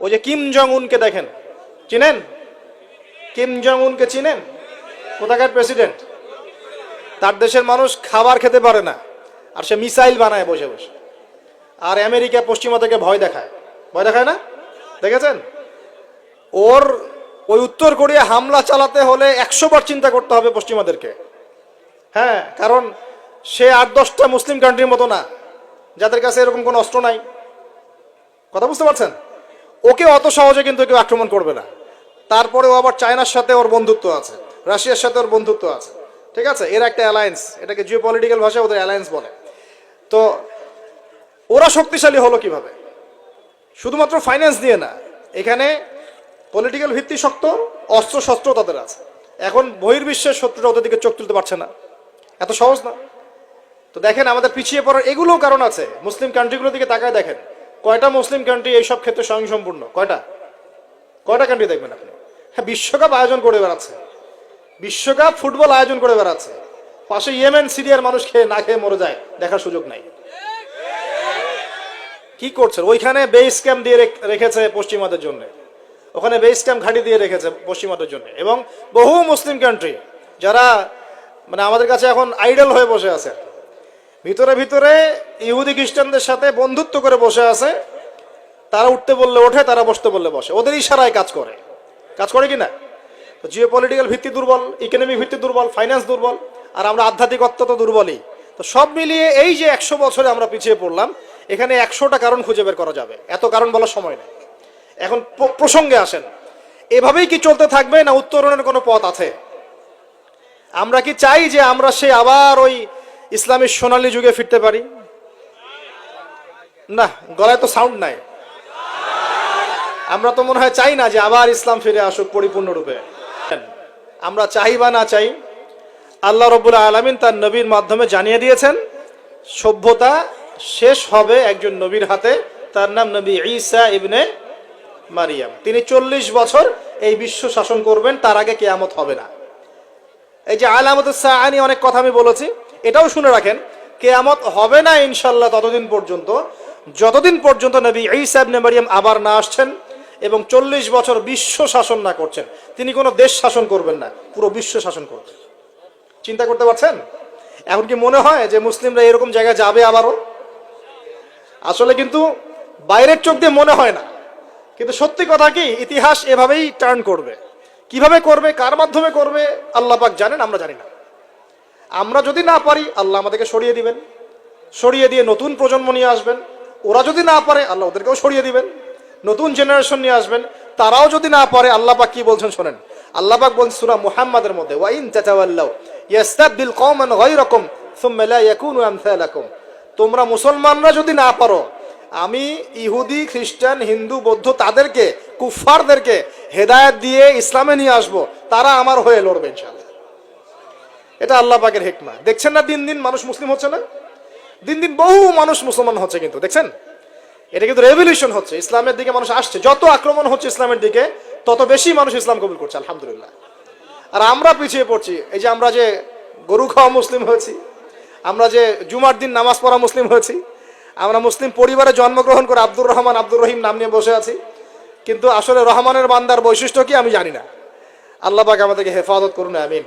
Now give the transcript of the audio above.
ওই যে Kim Jong উনকে দেখেন, চিনেন? কিম জং উনকে চিনেন? কোথাকার প্রেসিডেন্ট? তার দেশের মানুষ খাবার খেতে পারে না, আর সে মিসাইল বানায় বসে বসে। আর আমেরিকা পশ্চিমা থেকে ভয় দেখায়, ভয় দেখায় না? দেখেছেন? ওর ওই উত্তর কোরিয়া হামলা চালাতে হলে 100 বার চিন্তা করতে হবে পশ্চিমাদেরকে। হ্যাঁ, কারণ সে 8-10টা মুসলিম কান্ট্রির মতো না যাদের কাছে এরকম কোনো অস্ত্র নাই। কথা বুঝতে পারছেন? ওকে অত সহজে কিন্তু কেউ আক্রমণ করবে না। তারপরেও আবার চায়নার সাথে ওর বন্ধুত্ব আছে, রাশিয়ার সাথে ওর বন্ধুত্ব আছে, ঠিক আছে? এর একটা অ্যালায়েন্স, এটাকে জিও পলিটিক্যাল ভাষায় ওদের অ্যালায়েন্স বলে। তো ওরা শক্তিশালী হলো কিভাবে? শুধুমাত্র ফাইন্যান্স দিয়ে না, এখানে পলিটিক্যাল ভিত্তি শক্ত, অস্ত্র শস্ত্র তাদের আছে। এখন বহির্বিশ্বের শত্রুরা ওদের দিকে চোখ তুলতে পারছে না, এত সহজ না। তো দেখেন আমাদের পিছিয়ে পড়ার এগুলোও কারণ আছে। মুসলিম কান্ট্রিগুলোর দিকে তাকায় দেখেন, কয়টা মুসলিম কান্ট্রি এইসব ক্ষেত্রে স্বয়ংসম্পূর্ণ? কয়টা কান্ট্রি দেখবেন আপনি? হ্যাঁ, বিশ্বকাপ আয়োজন করে বেড়াচ্ছে, বিশ্বকাপ ফুটবল আয়োজন করে বেড়াচ্ছে, পাশে ইয়েমেন সিরিয়ার মানুষ না খেয়ে মরে যায়, দেখার সুযোগ নাই। কি করছে? ওইখানে বেস ক্যাম্প দিয়ে রেখেছে পশ্চিমাদের জন্য, ওখানে বেস ক্যাম্প ঘাঁটি দিয়ে রেখেছে পশ্চিমাদের জন্য। এবং বহু মুসলিম কান্ট্রি যারা মানে আমাদের কাছে এখন আইডল হয়ে বসে আছে, ভিতরে ভিতরে ইহুদি খ্রিস্টানদের সাথে বন্ধুত্ব করে বসে আছে। তারা উঠতে বললে ওঠে, তারা বসতে বললে বসে, ওদের ইশারায় কাজ করে কিনা? তো জিও পলিটিক্যাল ভিত্তি দুর্বল, ইকোনমিক ভিত্তি দুর্বল, ফাইন্যান্স দুর্বল, আর আমরা আধ্যাত্মিকত্ব তো দুর্বলই। তো সব মিলিয়ে এই যে 100 বছরে আমরা পিছিয়ে পড়লাম, এখানে 100টা কারণ খুঁজে বের করা যাবে, এত কারণ বলার সময় নেই। এখন প্রসঙ্গে আসেন, এভাবেই কি চলতে থাকবে না উত্তরণের কোনো পথ আছে? আমরা কি চাই যে আমরা সে আবার ওই ইসলামের সোনালী যুগে ফিরতে পারি? না, গলায় তো সাউন্ড নাই। আমরা তো মনে হয় চাই না যে আবার ইসলাম ফিরে আসুক পরিপূর্ণরূপে। আমরা চাই বা না চাই, আল্লাহ রাব্বুল আলামিন তার নবীর মাধ্যমে জানিয়ে দিয়েছেন সভ্যতা শেষ হবে একজন নবীর হাতে, তার নাম নবী ঈসা ইবনে মারিয়াম। তিনি 40 বছর এই বিশ্ব শাসন করবেন, তার আগে কিয়ামত হবে না। এই যে আলামাতুস সাআ নিয়ে অনেক কথা আমি বলেছি, এটাও শুনে রাখেন, কিয়ামত হবে না ইনশাআল্লাহ ততদিন পর্যন্ত যতদিন পর্যন্ত নবী ঈসা ইবনে মারিয়াম আবার না আসছেন এবং 40 বছর বিশ্ব শাসন না করছেন। তিনি কোনো দেশ শাসন করবেন না, পুরো বিশ্ব শাসন করবেন। চিন্তা করতে পারছেন? এখন কি মনে হয় যে মুসলিমরা এরকম জায়গায় যাবে আবারও? আসলে কিন্তু বাইরের চোখ দিয়ে মনে হয় না, কিন্তু সত্যি কথা কি, ইতিহাস এভাবেই টার্ন করবে। কিভাবে করবে, কার মাধ্যমে করবে আল্লাহ পাক জানেন, আমরা জানি না। আমরা যদি না পারি আল্লাহ আমাদেরকে সরিয়ে দিবেন, সরিয়ে দিয়ে নতুন প্রজন্ম নিয়ে আসবেন। ওরা যদি না পারে আল্লাহ ওদেরকেও সরিয়ে দিবেন, নতুন জেনারেশন নিয়ে আসবেন। তারাও যদি না পারে আল্লাহ পাক কি বলছেন শোনেন। আল্লাহ পাক বলছেন সূরা মুহাম্মাদের মধ্যে, ওয়া ইন তাতাওয়াল্লাউ ইয়াস্তাবদিল কওমান গায়রাকুম সুম্মা লা ইয়াকুনু আমসালাকুম। তোমরা মুসলমানরা যদি না পারো, আমি ইহুদি খ্রিস্টান হিন্দু বৌদ্ধ তাদেরকে, কুফফারদেরকে হেদায়েত দিয়ে ইসলামে নিয়ে আসবো, তারা আমার হয়ে লড়বে ইনশাআল্লাহ। এটা আল্লাহ পাকের হিকমা। দেখছেন না দিন দিন মানুষ মুসলিম হচ্ছে না? দিন দিন বহু মানুষ মুসলমান হচ্ছে, কিন্তু দেখছেন এটা কিন্তু রেভলিউশন হচ্ছে, ইসলামের দিকে মানুষ আসছে। যত আক্রমণ হচ্ছে ইসলামের দিকে, তত বেশি মানুষ ইসলাম কবুল করছে, আলহামদুলিল্লাহ। আর আমরা পিছিয়ে পড়ছি। এই যে আমরা যে গরু খাওয়া মুসলিম হয়েছি, আমরা যে জুমার দিন নামাজ পড়া মুসলিম হয়েছি, আমরা মুসলিম পরিবারে জন্মগ্রহণ করে আব্দুর রহমান আব্দুর রহিম নাম নিয়ে বসে আছি, কিন্তু আসলে রহমানের বান্দার বৈশিষ্ট্য কি আমি জানি না। আল্লাহ পাক আমাদেরকে হেফাজত করুন, আমিন।